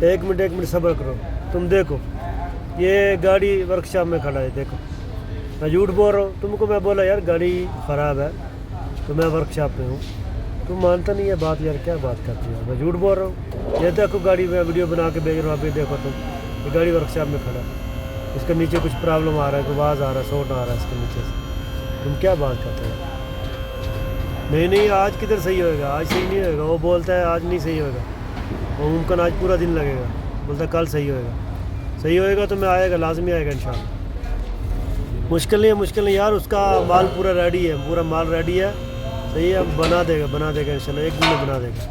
एक मिनट सब्र करो। तुम देखो ये गाड़ी वर्कशॉप में खड़ा है, देखो मैं झूठ बोल रहा हूँ तुमको। मैं बोला यार गाड़ी ख़राब है तो मैं वर्कशॉप में हूँ, तुम मानता नहीं है बात यार, क्या बात करती हो। मैं झूठ बोल रहा हूँ। ये देखो गाड़ी में वीडियो बना के भेज रहा हूँ, अभी देखो तुम, ये गाड़ी वर्कशॉप में खड़ा है, इसके नीचे कुछ प्रॉब्लम आ रहा है, कोई आवाज़ आ रहा है, साउंड आ रहा है इसके नीचे से। तुम क्या बात करते हो। नहीं आज किधर सही होएगा, आज सही नहीं होएगा। वो बोलता है आज नहीं सही होएगा, वो मुमकिन आज पूरा दिन लगेगा, बोलता है कल सही होएगा। सही होएगा तो मैं आएगा, लाजमी आएगा इंशाल्लाह। मुश्किल नहीं यार, उसका माल पूरा रेडी है, पूरा माल रेडी है, सही है। बना देगा इंशाल्लाह, एक दिन में बना देगा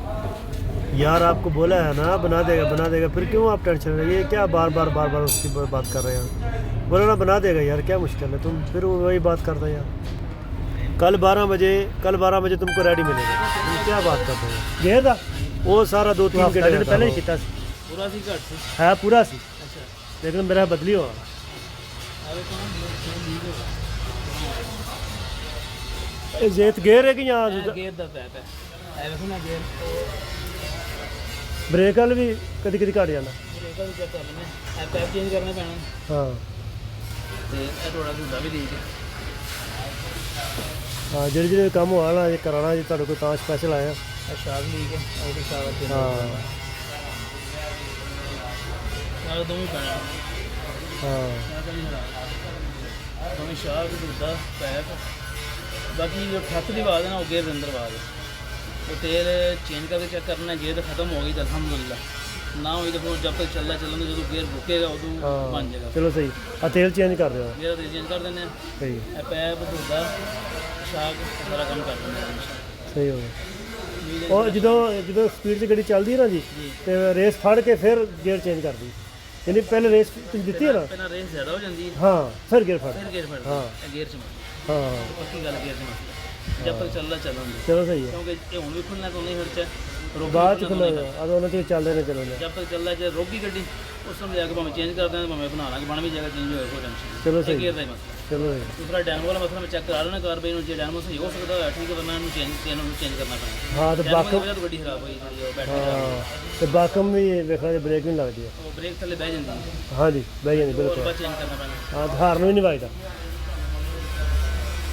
यार। आपको बोला है ना बना देगा, फिर क्यों आप टेंशन रहे। ये क्या बार बार उसकी बात कर रहे हैं। बोला ना बना देगा यार, क्या मुश्किल है। तुम फिर वही बात करते हैं यार। कल 12 बजे तुमको रेडी मिलेगा। तुम क्या बात करते हो। गेर दा वो सारा 2-3 घंटे पहले ही किया पूरा सी घट सी है, पूरा सी, अच्छा लेकिन मेरा बदली हुआ। जेत गेर है कि यहाँ गेयर दा पैप है देखो ना, गेयर ब्रेक वाल भी कदी घट जाना। ब्रेक भी चेक कर लेने, पैप चेंज करना पैना। हाँ ਤੇ ਇਹ ਥੋੜਾ ਝੂਟਾ ਵੀ ਲੀਕ ਹੈ। हाँ ਜਿਹੜੇ ਕੰਮ ਹੋਣਾ ਨਾ ਇਹ ਕਰਾਣਾ ਜੀ ਤੁਹਾਡੇ ਕੋਲ, ਤਾਂ ਸਪੈਸ਼ਲ ਆਇਆ। ਇਹ ਸ਼ਾਕ ਲੀਕ ਹੈ, ਉਹਦੇ ਸ਼ਾਕ ਤੇ ਹਾਂ ਨਾਲ ਦੋਵੇਂ ਪੈਣਾ। ਹਾਂ ਦੋਵੇਂ ਸ਼ਾਕ ਝੂਟਾ ਪੈਪ। ਬਾਕੀ ਜੋ ਠੱਕ ਦੀ ਆਵਾਜ਼ ਹੈ ਨਾ, ਉਹ ਗੇਅਰ ਦੇ ਅੰਦਰ ਆਵਾਜ਼ ਹੈ। ਉਹ ਤੇਲ ਚੇਂਜ ਕਰਕੇ ਚੈੱਕ ਕਰਨਾ, ਗੇਅਰ ਖਤਮ ਹੋ ਗਈ ਤਾਂ ਅਲਹਮਦੁਲਿਲਾ, ਨਾ ਹੋਈ ਤਾਂ ਫਿਰ ਜਦ ਤੱਕ ਚੱਲਦਾ ਜਦੋਂ ਗੇਅਰ ਰੁਕੇਗਾ ਉਦੋਂ ਬਣ ਜਾਏਗਾ। ਚਲੋ ਸਹੀ ਆ, ਤੇਲ ਚੇਂਜ ਕਰ ਦਿਓ। ਗੇਅਰ ਤੇਲ ਚੇਂਜ ਕਰ ਦਿੰਦੇ ਆ, ਸਹੀ ਇਹ ਪੈਪ ਝੂਟਾ ਸ਼ਾਕ ਸਾਰਾ ਕੰਮ ਕਰ ਦਿੰਦੇ ਆ। ਸਹੀ ਹੋ ਗਿਆ। ਔਰ ਜਦੋਂ ਸਪੀਡ 'ਚ ਗੱਡੀ ਚੱਲਦੀ ਹੈ ਨਾ ਜੀ, ਤੇ ਰੇਸ ਫੜ ਕੇ ਫਿਰ ਗੇਅਰ ਚੇਂਜ ਕਰਦੀ, ਯਾਨੀ ਪਹਿਲੇ ਰੇਸ ਤੁਸੀਂ ਦਿੱਤੀ ਹੈ ਨਾ, ਪਹਿਲਾਂ ਰੇਸ ਜ਼ਿਆਦਾ ਹੋ ਜਾਂਦੀ ਹੈ, ਹਾਂ ਫਿਰ ਗੇਅਰ ਫੜ। ਫਿਰ ਗੇਅਰ ਫੜਦਾ। ਹਾਂ ਇਹ ਗੇਅਰ 'ਚ ਮਸਲਾ, ਹਾਂ ਪੱਕੀ ਗੱਲ ਗੇਅਰ 'ਚ ਮਸਲਾ। ਜਦ ਤੱਕ ਚੱਲਦਾ ਚਲੋ ਸਹੀ ਹੈ। ਕਿਉਂਕਿ ਇਹ ਹੁਣ ਵੀ ਖੁੱਲਣਾ ਤਾਂ ਨਹੀਂ ਖਰਚਾ, ਬਾਅਦ 'ਚ ਖੁੱਲ੍ਹਾ ਉਹਨਾਂ 'ਚ ਚੱਲਦੇ ਨੇ ਚਲੋ। ਜਦ ਤੱਕ ਚੱਲਦਾ ਜੇ ਰੋਕੀ ਗੱਡੀ ਉਸ ਸਮੇਂ ਜਾ ਕੇ ਭਾਵੇਂ ਚੇਂਜ ਕਰ ਦਿੰਦੇ, ਭਾਵੇਂ ਬਣਾ ਲਾਂਗੇ, ਬਣ ਵੀ ਜਾਏਗਾ, ਚੇਂਜ ਹੋਏਗਾ, ਕੋਈ ਟੈਨਸ਼ਨ ਚਲੋ ਨਹੀਂ। ਸਹੀ, ਗੇਅਰ ਦਾ ਹੀ ਮਸਲਾ। ਚਲੋ ਸਹੀ। ਦੂਸਰਾ ਡੈਨਮੋ ਵਾਲਾ ਮਸਲਾ ਮੈਂ ਚੈੱਕ ਕਰਾ ਲੈਣਾ ਕਾਰਵਾਈ ਨੂੰ, ਜੇ ਡੈਨਮੋ ਸਹੀ ਹੋ ਸਕਦਾ ਹੋਇਆ ਠੀਕ ਹੈ, ਵਰਨਾ ਇਹਨੂੰ ਚੇਂਜ ਕਰਨਾ ਪੈਣਾ। ਹਾਂ ਤੇ ਬਾਕਮ, ਵਜ੍ਹਾ ਤੋਂ ਗੱਡੀ ਖਰਾਬ ਹੋਈ ਜਿਹੜੀ ਉਹ ਬੈਟਰੀ ਖਰਾਬ ਹੋਈ। ਹਾਂ ਤੇ ਬਾਕਮ ਵੀ ਵੇਖਣਾ ਜੇ ਬ੍ਰੇਕ ਨਹੀਂ ਲੱਗਦੀ ਹੈ। ਉਹ ਬ੍ਰੇਕ ਥੱਲੇ ਬਹਿ ਜਾਂਦੀ ਹੈ। ਹਾਂਜੀ ਬਹਿ ਜਾਂਦੀ ਉਹ ਬਿਲਕੁਲ। ਬਾਅਦ ਚੇਂਜ ਕਰਨਾ ਪੈਣਾ। ਹਾਂ ਤੇ ਹਾਰਨ ਵੀ ਨਹੀਂ ਵੱਜਦਾ।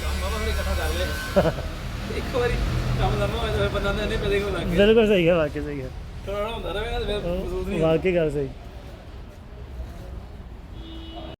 ਕੰਮ ਬਾਬਾ ਫਿਰ ਇਕੱਠਾ ਕਰ ਲੈ ਇੱਕ ਵਾਰੀ ਕੰਮ ਕਰਨਾ ਹੋਵੇ ਤਾਂ ਫਿਰ ਬੰਦਾ ਨਹੀਂ ਪਤਾ ਕਿਉਂ ਲੱਗ ਗਿਆ। ਬਿਲਕੁਲ ਸਹੀ ਹੈ, ਵਾਕਈ ਸਹੀ ਹੈ, ਥੋੜਾ ਹੁੰਦਾ ਨਾ ਫਿਰ ਮਹਿਸੂਸ ਨਹੀਂ ਵਾਕਈ ਗੱਲ ਸਹੀ।